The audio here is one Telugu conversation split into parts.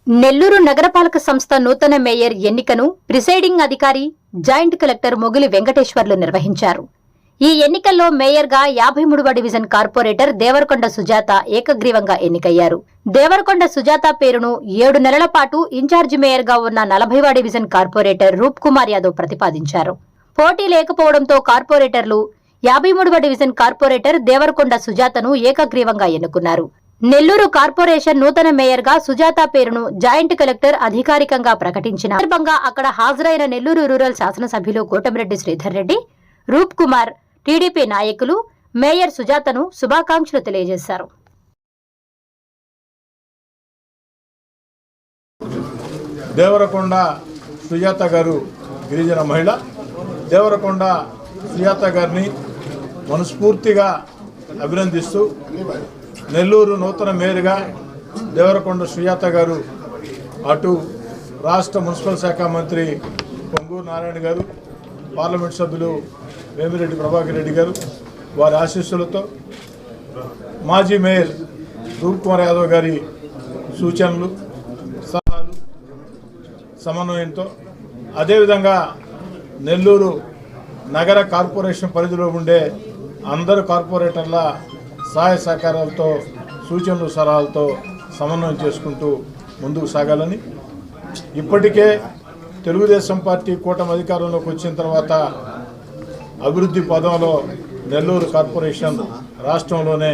నెల్లూరు నగరపాలక సంస్థ నూతన మేయర్ ఎన్నికను ప్రిసైడింగ్ అధికారి జాయింట్ కలెక్టర్ మొగిలి వెంకటేశ్వర్లు నిర్వహించారు. ఈ ఎన్నికల్లో మేయర్గా 53వ డివిజన్ కార్పొరేటర్ దేవరకొండ సుజాత ఏకగ్రీవంగా ఎన్నికయ్యారు. దేవరకొండ సుజాత పేరును 7 నెలల పాటు ఇన్ఛార్జి మేయర్గా ఉన్న 40వ డివిజన్ కార్పొరేటర్ రూప్ కుమార్ యాదవ్ ప్రతిపాదించారు. పోటీ లేకపోవడంతో కార్పొరేటర్లు 53వ డివిజన్ కార్పొరేటర్ దేవరకొండ సుజాతను ఏకగ్రీవంగా ఎన్నుకున్నారు. నెల్లూరు కార్పొరేషన్ నూతన మేయర్గా సుజాత పేరును జాయింట్ కలెక్టర్ అధికారికంగా ప్రకటించిన సందర్భంగా అక్కడ హాజరైన నెల్లూరు రూరల్ శాసనసభ్యులు కోటమిరెడ్డి శ్రీధర్ రెడ్డి, రూప్ కుమార్, టీడీపీ నాయకులు మేయర్ సుజాతను శుభాకాంక్షలు తెలియజేశారు. దేవరకొండ సుజాత గారు గిరిజన మహిళ. దేవరకొండ సుజాత గారిని మనస్ఫూర్తిగా అభినందిస్తూ నెల్లూరు నూతన మేయర్గా దేవరకొండ సుజాత గారు అటు రాష్ట్ర మున్సిపల్ శాఖ మంత్రి పొంగూరు నారాయణ గారు, పార్లమెంట్ సభ్యులు వేమిరెడ్డి ప్రభాకర్ రెడ్డి గారు వారి ఆశీస్సులతో, మాజీ మేయర్ రూప్ కుమార్ యాదవ్ గారి సూచనలు సలహాలు సమన్వయంతో, అదేవిధంగా నెల్లూరు నగర కార్పొరేషన్ పరిధిలో ఉండే అందరు కార్పొరేటర్ల సహాయ సహకారాలతో, సూచనలు సలహాలతో సమన్వయం చేసుకుంటూ ముందుకు సాగాలని, ఇప్పటికే తెలుగుదేశం పార్టీ కూటమి అధికారంలోకి వచ్చిన తర్వాత అభివృద్ధి పదంలో నెల్లూరు కార్పొరేషన్ రాష్ట్రంలోనే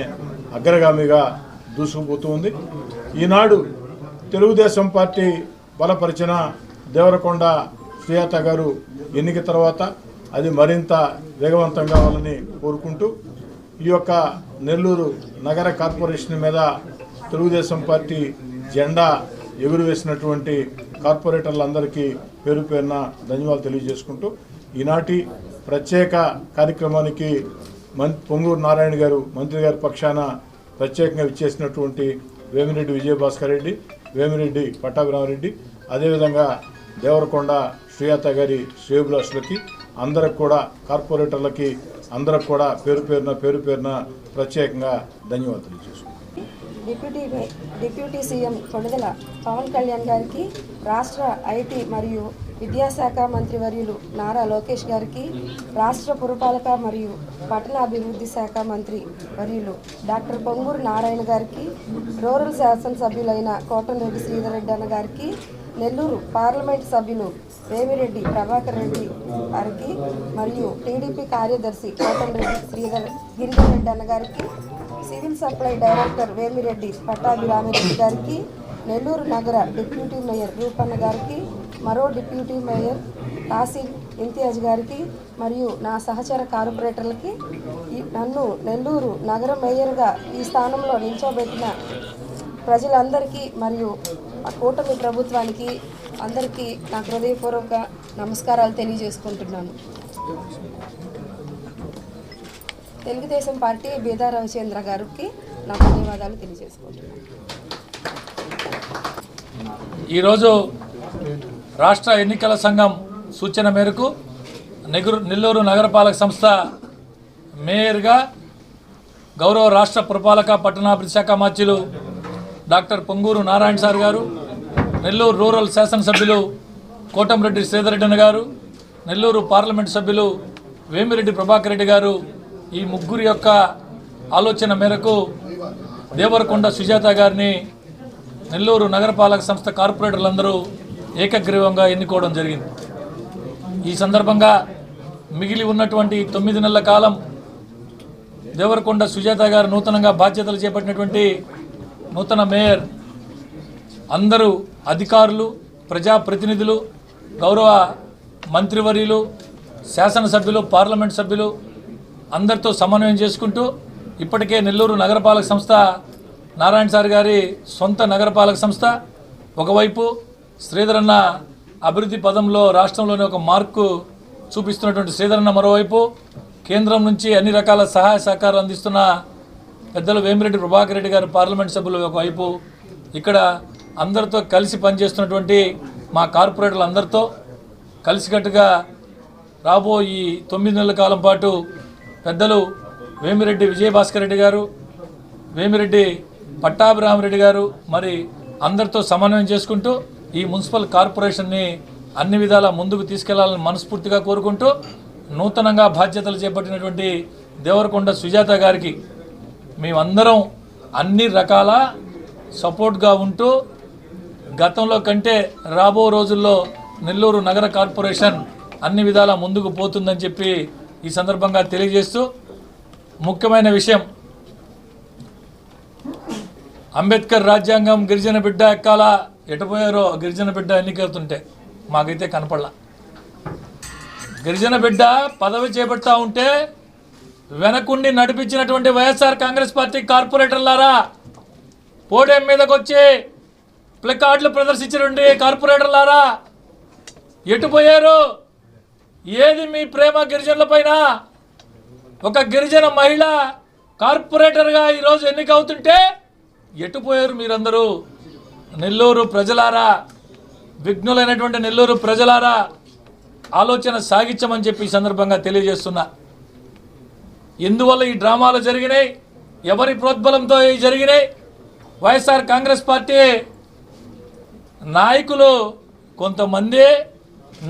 అగ్రగామిగా దూసుకుపోతుంది. ఈనాడు తెలుగుదేశం పార్టీ బలపరిచిన దేవరకొండ సుజాత గారు ఎన్నిక తర్వాత అది మరింత వేగవంతం కావాలని కోరుకుంటూ, ఈ యొక్క నెల్లూరు నగర కార్పొరేషన్ మీద తెలుగుదేశం పార్టీ జెండా ఎగురవేసినటువంటి కార్పొరేటర్లందరికీ పేరు పేరున ధన్యవాదాలు తెలియజేసుకుంటూ, ఈనాటి ప్రత్యేక కార్యక్రమానికి పొంగూరు నారాయణ గారు మంత్రి గారి పక్షాన ప్రత్యేకంగా ఇచ్చేసినటువంటి వేమిరెడ్డి విజయభాస్కర్ రెడ్డి, వేమిరెడ్డి పట్టాభిరామరెడ్డి, అదేవిధంగా దేవరకొండ సుజాత గారి శ్రేయోభిలాషులకి అందరికి కూడా, కార్పొరేటర్లకి అందరికి కూడా పేరు పేరున ప్రత్యేకంగా ధన్యవాదాలు తెలియజేసుకుంటాం. డిప్యూటీ సీఎం కొణిదెల పవన్ కళ్యాణ్ గారికి, రాష్ట్ర ఐటీ మరియు విద్యాశాఖ మంత్రివర్యులు నారా లోకేష్ గారికి, రాష్ట్ర పురపాలక మరియు పట్టణాభివృద్ధి శాఖ మంత్రి వర్యులు డాక్టర్ పొంగూరు నారాయణ గారికి, రూరల్ శాసనసభ్యులైన కోటమిరెడ్డి శ్రీధర్ రెడ్డి అన్న గారికి, నెల్లూరు పార్లమెంట్ సభ్యులు వేమిరెడ్డి ప్రభాకర్ రెడ్డి గారికి మరియు టీడీపీ కార్యదర్శి కోటమిరెడ్డి గిరిధర్ రెడ్డి అన్న గారికి, civil supply director Vemireddy Pattabhirami Reddy గారికి, నెల్లూరు నగర డిప్యూటీ మేయర్ రూపన్న గారికి, మరో డిప్యూటీ మేయర్ కాసిం ఇంతియాజ్ గారికి మరియు నా సహచర కార్పొరేటర్లకి, నన్ను నెల్లూరు నగర మేయర్గా ఈ స్థానంలో నిల్చోబెట్టిన ప్రజలందరికీ మరియు కూటమి ప్రభుత్వానికి అందరికీ నా హృదయపూర్వక నమస్కారాలు తెలియజేసుకుంటున్నాను. తెలుగుదేశం పార్టీ బీదా రవిచంద్ర గారికి నా ధన్యవాదాలు తెలియజేసుకుంటున్నాను. ఈరోజు రాష్ట్ర ఎన్నికల సంఘం సూచన మేరకు నెల్లూరు నగరపాలక సంస్థ మేయర్గా గౌరవ రాష్ట్ర పురపాలక పట్టణాభివృద్ధి శాఖ మంత్రులు డాక్టర్ పొంగూరు నారాయణ సార్ గారు, నెల్లూరు రూరల్ శాసనసభ్యులు కోటమిరెడ్డి శ్రీధర్ రెడ్డి గారు, నెల్లూరు పార్లమెంట్ సభ్యులు వేమిరెడ్డి ప్రభాకర్ రెడ్డి గారు, ఈ ముగ్గురు యొక్క ఆలోచన మేరకు దేవరకొండ సుజాత గారిని నెల్లూరు నగరపాలక సంస్థ కార్పొరేటర్లందరూ ఏకగ్రీవంగా ఎన్నుకోవడం జరిగింది. ఈ సందర్భంగా మిగిలి ఉన్నటువంటి 9 నెలల కాలం దేవరకొండ సుజాత గారు నూతనంగా బాధ్యతలు చేపట్టినటువంటి నూతన మేయర్ అందరూ అధికారులు, ప్రజాప్రతినిధులు, గౌరవ మంత్రివర్యులు, శాసనసభ్యులు, పార్లమెంట్ సభ్యులు అందరితో సమన్వయం చేసుకుంటూ, ఇప్పటికే నెల్లూరు నగరపాలక సంస్థ నారాయణ సార్ గారి సొంత నగరపాలక సంస్థ, ఒకవైపు శ్రీధరన్న అభివృద్ధి పదంలో రాష్ట్రంలోనే ఒక మార్కు చూపిస్తున్నటువంటి శ్రీధరన్న, మరోవైపు కేంద్రం నుంచి అన్ని రకాల సహాయ సహకారాలు అందిస్తున్న పెద్దలు వేమిరెడ్డి ప్రభాకర్ రెడ్డి గారు పార్లమెంట్ సభ్యులు ఒకవైపు, ఇక్కడ అందరితో కలిసి పనిచేస్తున్నటువంటి మా కార్పొరేటర్లు అందరితో కలిసికట్టుగా రాబో ఈ 9 నెలల కాలం పాటు పెద్దలు వేమిరెడ్డి విజయభాస్కర్ రెడ్డి గారు, వేమిరెడ్డి పట్టాభిరామరెడ్డి గారు, మరి అందరితో సమన్వయం చేసుకుంటూ ఈ మున్సిపల్ కార్పొరేషన్ని అన్ని విధాల ముందుకు తీసుకెళ్లాలని మనస్ఫూర్తిగా కోరుకుంటూ నూతనంగా బాధ్యతలు చేపట్టినటువంటి దేవరకొండ సుజాత గారికి మేమందరం అన్ని రకాల సపోర్ట్గా ఉంటూ గతంలో కంటే రాబో రోజుల్లో నెల్లూరు నగర కార్పొరేషన్ అన్ని విధాల ముందుకు పోతుందని చెప్పి ఈ సందర్భంగా తెలియజేస్తూ ముఖ్యమైన విషయం అంబేద్కర్ రాజ్యాంగం గిరిజన బిడ్డ ఎక్కాల ఎటుపోయారో గిరిజన బిడ్డ ఎన్నికవుతుంటే మాకైతే కనపడలా. గిరిజన బిడ్డ పదవి చేపడతా ఉంటే వెనకుండి నడిపించినటువంటి వైఎస్ఆర్ కాంగ్రెస్ పార్టీ కార్పొరేటర్లారా, పోడియం మీదకి వచ్చి ప్లకార్డులు ప్రదర్శించినండి కార్పొరేటర్లారా, ఎటుపోయారు? ఏది మీ ప్రేమ గిరిజనుల పైన? ఒక గిరిజన మహిళ కార్పొరేటర్గా ఈరోజు ఎన్నికవుతుంటే ఎటుపోయారు మీరందరూ? నెల్లూరు ప్రజలారా, విఘ్నులైనటువంటి నెల్లూరు ప్రజలారా, ఆలోచన సాగించమని చెప్పి ఈ సందర్భంగా తెలియజేస్తున్నా. ఎందువల్ల ఈ డ్రామాలు జరిగినాయి? ఎవరి ప్రోద్బలంతో జరిగినాయి? వైఎస్ఆర్ కాంగ్రెస్ పార్టీ నాయకులు కొంతమంది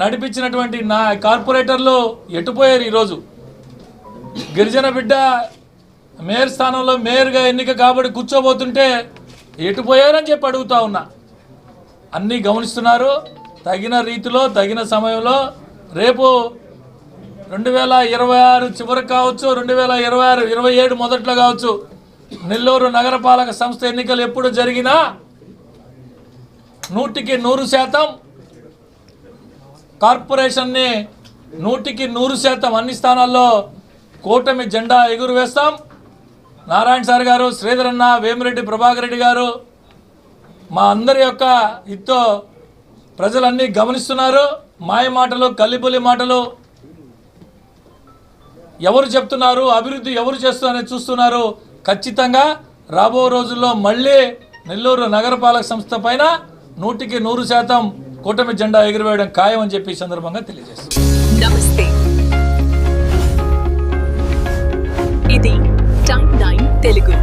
నడిపించినటువంటి కార్పొరేటర్లు ఎటుపోయారు? ఈరోజు గిరిజన బిడ్డ మేయర్ స్థానంలో మేయర్గా ఎన్నిక కాబట్టి కూర్చోబోతుంటే ఎటుపోయారని చెప్పి అడుగుతా ఉన్నా. అన్నీ గమనిస్తున్నారు. తగిన రీతిలో తగిన సమయంలో రేపు 2026 చివరికి కావచ్చు, 2027 మొదట్లో కావచ్చు, నెల్లూరు నగరపాలక సంస్థ ఎన్నికలు ఎప్పుడు జరిగినా 100% కార్పొరేషన్ని 100% అన్ని స్థానాల్లో కూటమి జెండా ఎగురవేస్తాం. నారాయణ సార్ గారు, శ్రీధర్ అన్న, వేమిరెడ్డి ప్రభాకర్ రెడ్డి గారు, మా అందరి యొక్క ఇతో ప్రజలన్నీ గమనిస్తున్నారు. మాయ మాటలు, కల్లిపులి మాటలు ఎవరు చెప్తున్నారు, అభివృద్ధి ఎవరు చేస్తున్నారని చూస్తున్నారు. ఖచ్చితంగా రాబో రోజుల్లో మళ్ళీ నెల్లూరు నగరపాలక సంస్థ పైన 100% కూటమి జెండా ఎగురవేయడం ఖాయం అని చెప్పి ఈ సందర్భంగా తెలియజేస్తారు. నమస్తే, ఇది టైమ్ 9 తెలుగు.